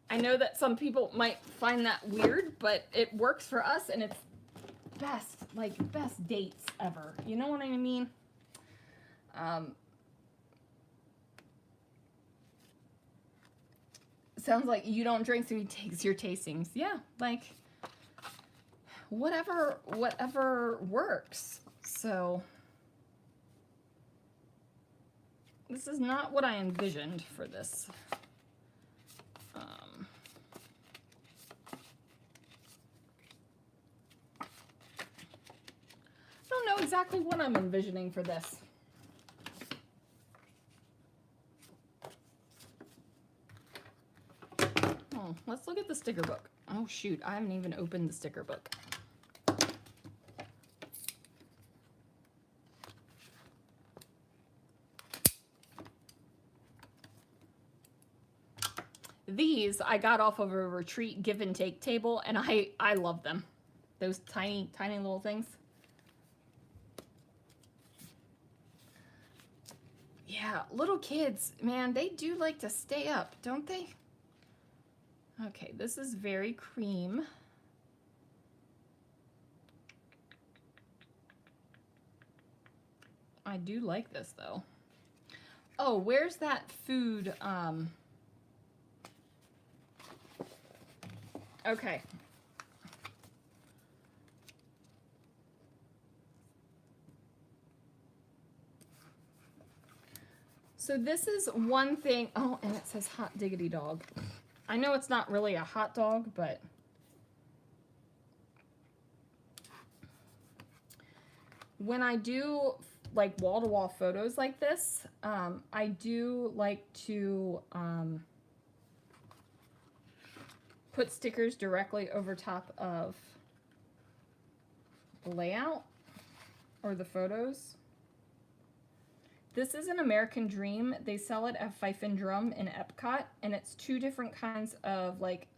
I know that some people might find that weird, but it works for us, and it's best dates ever. You know what I mean? Sounds like you don't drink, so he takes your tastings. Yeah, like whatever works. So this is not what I envisioned for this. exactly what I'm envisioning for this. Oh, let's look at the sticker book. Oh shoot, I haven't even opened the sticker book. These I got off of a retreat give and take table, and I love them. Those tiny little things. Yeah, little kids, man, they do like to stay up, don't they? Okay, this is very cream. I do like this though. Oh, where's that food? Okay. So this is one thing. Oh, and it says hot diggity dog. I know it's not really a hot dog, but when I do like wall-to-wall photos like this, I do like to put stickers directly over top of the layout or the photos. This is an American Dream. They sell it at Fife and Drum in Epcot, and it's 2 different kinds of like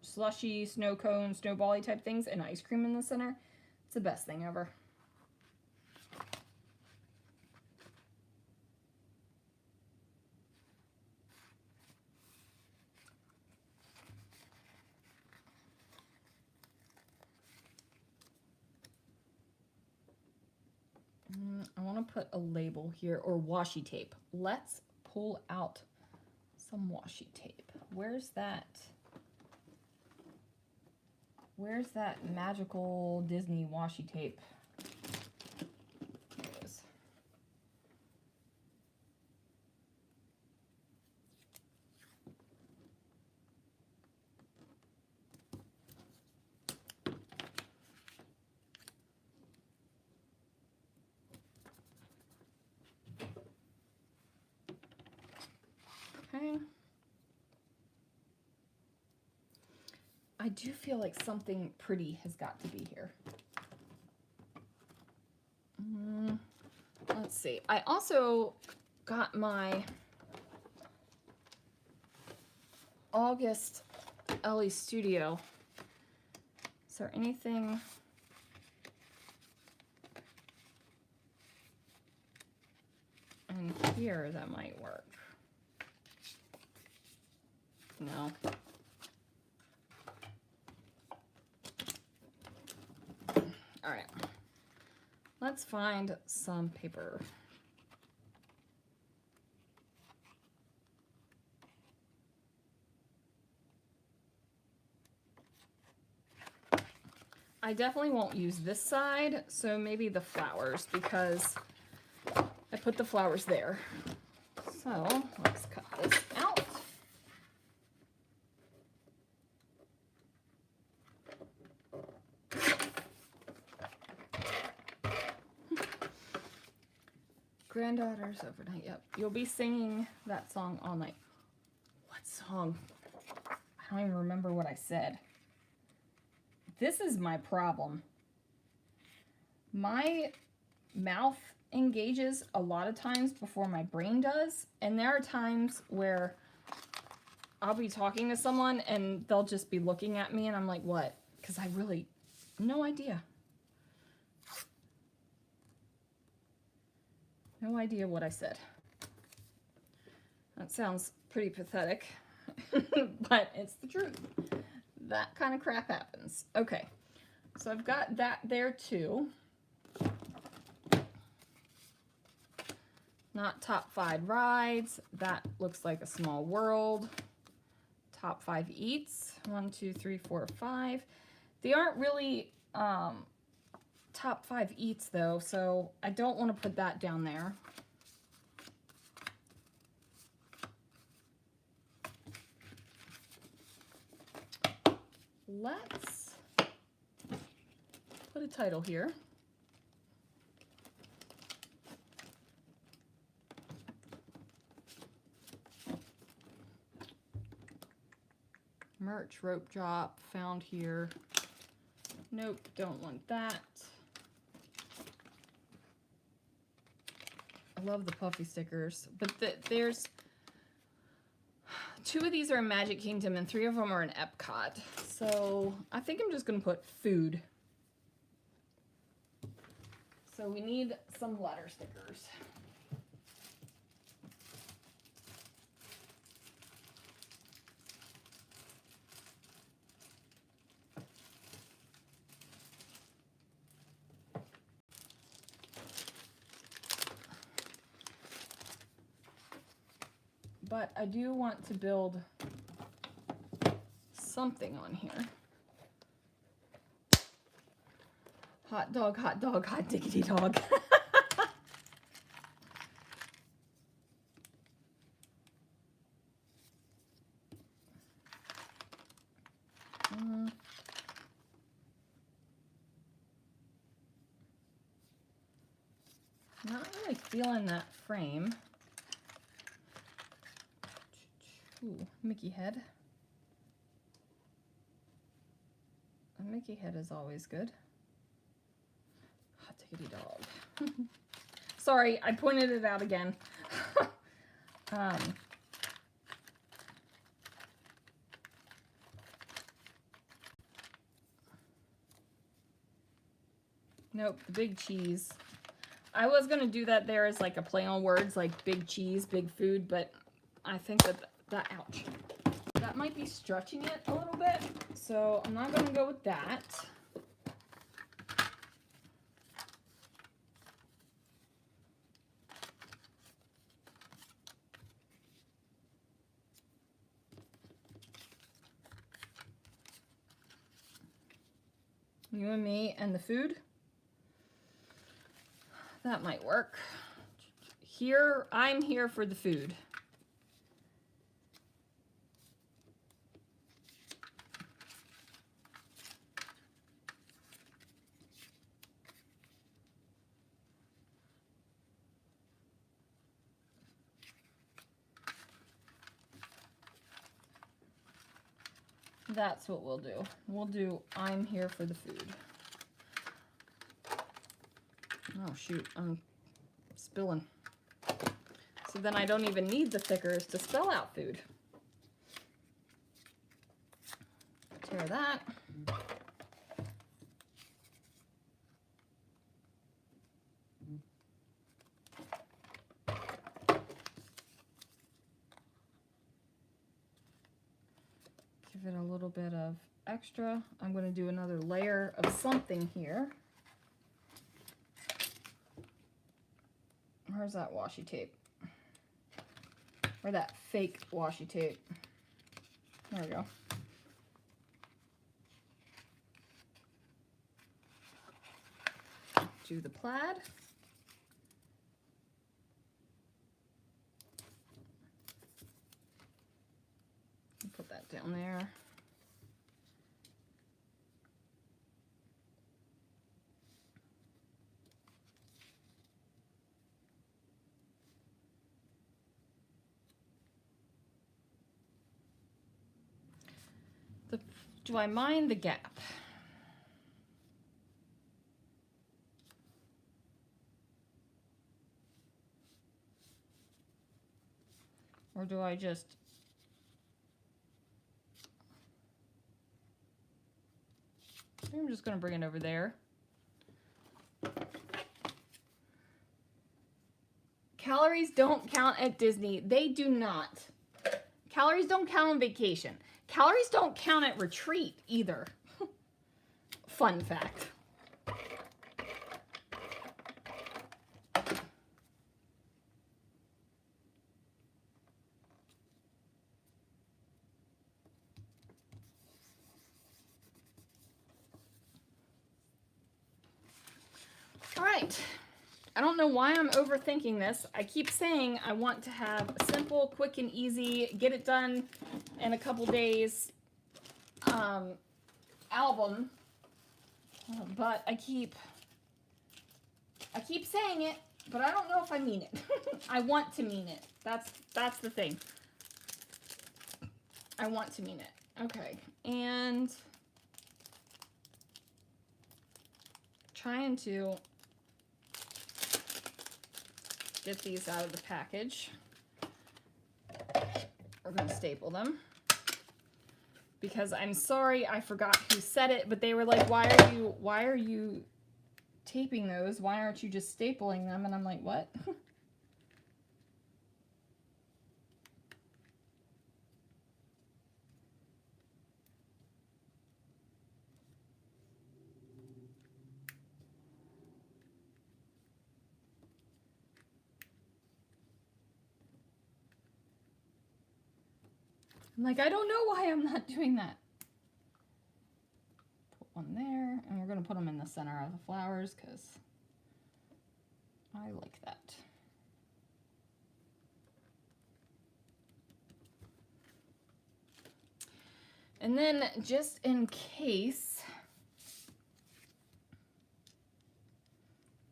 slushy, snow cone, snowbally type things, and ice cream in the center. It's the best thing ever. I want to put a label here, or washi tape. Let's pull out some washi tape. Where's that magical Disney washi tape? There it is. Okay. I do feel like something pretty has got to be here. Let's see. I also got my August Ellie Studio. Is there anything? In here that might work? No. All right. Let's find some paper. I definitely won't use this side, so maybe the flowers, because I put the flowers there. So let's cut this out. Granddaughter's overnight. Yep. You'll be singing that song all night. What song? I don't even remember what I said. This is my problem. My mouth engages a lot of times before my brain does. And there are times where I'll be talking to someone and they'll just be looking at me and I'm like, what? Because I really, no idea. No idea what I said. That sounds pretty pathetic, but it's the truth. That kind of crap happens. Okay, so I've got that there too. Not top 5 rides. That looks like a small world. Top 5 eats. 1, 2, 3, 4, 5. They aren't really top 5 eats though, so I don't want to put that down there. Let's put a title here. Merch rope drop found here. Nope, don't want that. I love the puffy stickers, but there's 2 of these are in Magic Kingdom and 3 of them are in Epcot. So I think I'm just gonna put food. So we need some letter stickers. But I do want to build something on here. Hot dog, hot diggity dog. Not really feeling that frame. Ooh, Mickey head. A Mickey head is always good. Hot diggity dog. Sorry, I pointed it out again. Nope, the big cheese. I was gonna do that there as like a play on words, like big cheese, big food, but I think that ouch. That might be stretching it a little bit, so I'm not gonna go with that. You and me and the food. That might work. Here, I'm here for the food. That's what we'll do. We'll do I'm here for the food. Oh shoot, I'm spilling. So then I don't even need the thickers to spell out food. Tear that. Give it a little bit of extra. I'm going to do another layer of something here. Where's that washi tape? Or that fake washi tape? There we go. Do the plaid. Put that down there. Do I mind the gap? Or do I just... I'm just going to bring it over there. Calories don't count at Disney. They do not. Calories don't count on vacation. Calories don't count at retreat either. Fun fact. All right. I don't know why I'm overthinking this. I keep saying I want to have a simple, quick, and easy, get it done in a couple days album, but I keep saying it, but I don't know if I mean it. I want to mean it. That's the thing. I want to mean it. Okay, and trying to get these out of the package. We're going to staple them. Because I'm sorry, I forgot who said it, but they were like, why are you taping those? Why aren't you just stapling them? And I'm like, what? I'm like, I don't know why I'm not doing that. Put one there, and we're going to put them in the center of the flowers because I like that. And then just in case,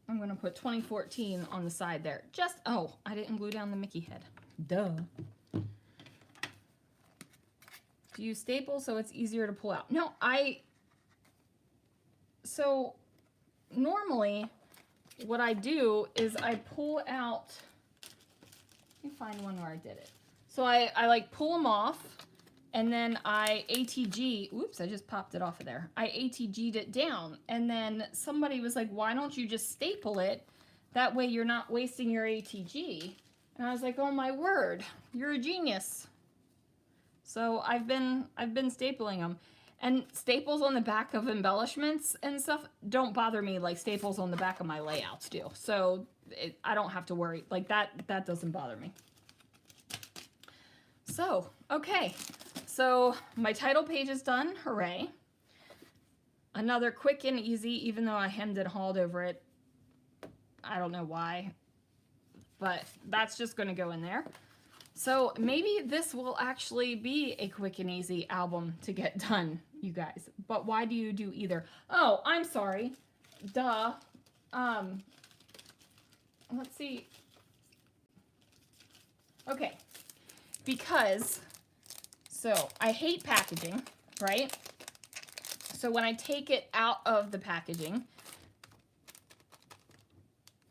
I'm going to put 2014 on the side there. Just, oh, I didn't glue down the Mickey head. Duh. Do you staple so it's easier to pull out? No, so normally what I do is I pull out, let me find one where I did it. So I like pull them off and then I ATG, oops, I just popped it off of there. I ATG'd it down and then somebody was like, why don't you just staple it? That way you're not wasting your ATG. And I was like, oh my word, you're a genius. So I've been stapling them, and staples on the back of embellishments and stuff don't bother me like staples on the back of my layouts do. So I don't have to worry like that. That doesn't bother me. So okay, so my title page is done. Hooray! Another quick and easy, even though I hemmed and hawed over it. I don't know why, but that's just going to go in there. So maybe this will actually be a quick and easy album to get done, you guys. But why do you do either? Oh, I'm sorry. Duh. Let's see. Okay. Because, so I hate packaging, right? So when I take it out of the packaging,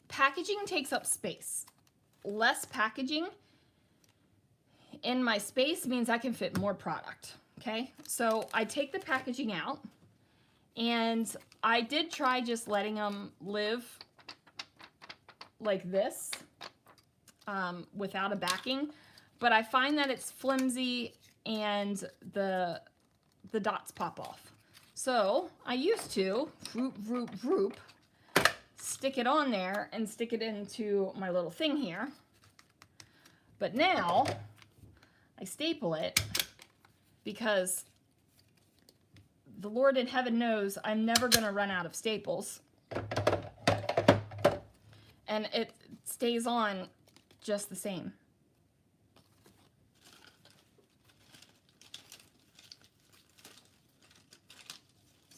packaging takes up space. Less packaging in my space means I can fit more product, okay? So I take the packaging out, and I did try just letting them live like this without a backing, but I find that it's flimsy and the dots pop off. So I used to stick it on there and stick it into my little thing here, but now I staple it because the Lord in heaven knows I'm never going to run out of staples. And it stays on just the same.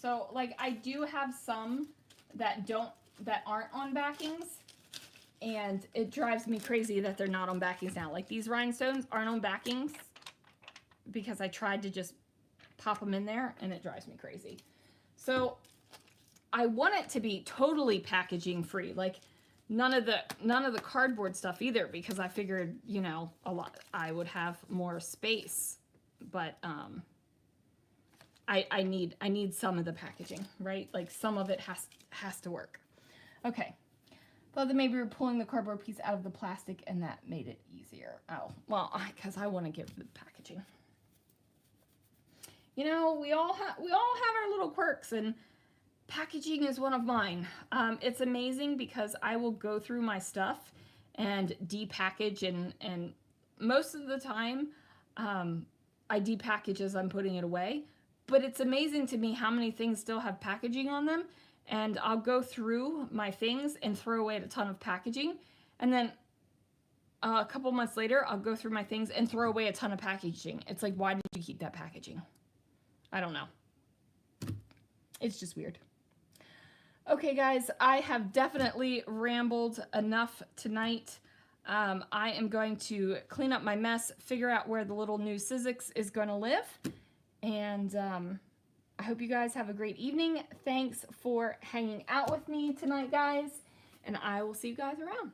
So like I do have some that aren't on backings, and it drives me crazy that they're not on backings now. Like these rhinestones aren't on backings because I tried to just pop them in there, and it drives me crazy. So I want it to be totally packaging free, like none of the cardboard stuff either, because I figured, you know, I would have more space, but I need some of the packaging, right? Like some of it has to work. Okay. Thought that maybe we were pulling the cardboard piece out of the plastic and that made it easier. Oh, well, because I want to give the packaging. You know, we all have our little quirks, and packaging is one of mine. It's amazing because I will go through my stuff and depackage, and most of the time I depackage as I'm putting it away. But it's amazing to me how many things still have packaging on them. And I'll go through my things and throw away a ton of packaging. And then a couple months later, I'll go through my things and throw away a ton of packaging. It's like, why did you keep that packaging? I don't know. It's just weird. Okay, guys, I have definitely rambled enough tonight. I am going to clean up my mess, figure out where the little new Sizzix is going to live, And I hope you guys have a great evening. Thanks for hanging out with me tonight, guys. And I will see you guys around.